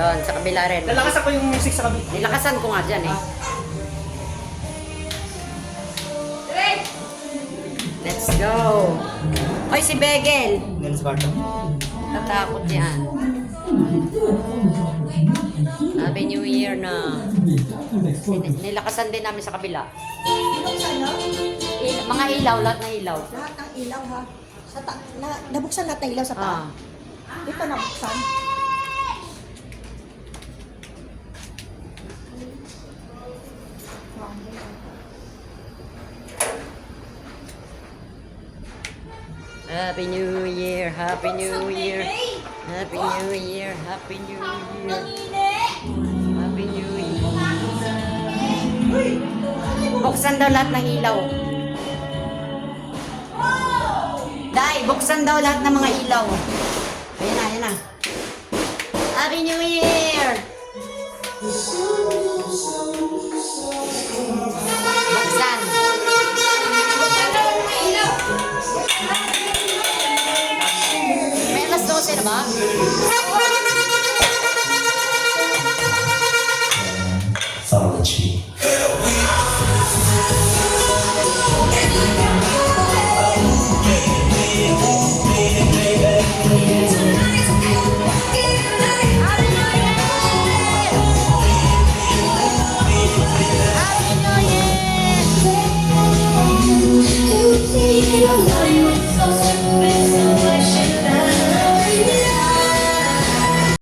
Yun, sa kabila rin. Lalakas ako yung music sa kabila. Nilakasan ko nga dyan eh. Let's go. Oy, si Begel. Nels Barton. Tatakot yan. Happy New Year na. Nilakasan din namin sa kabila. Mga ilaw, lahat ng ilaw. Lahat ng ilaw ha. Nabuksan lahat ng ilaw sa paa. Ah. Ito nabuksan. Happy New Year, Happy New Year, Happy New Year, Happy New Year, Happy New Year. Buksan daw lahat ng ilaw. Dai, buksan daw lahat ng mga ilaw. Ayan na, ayan na. Happy New Year! Buksan. May alas 12 na ba?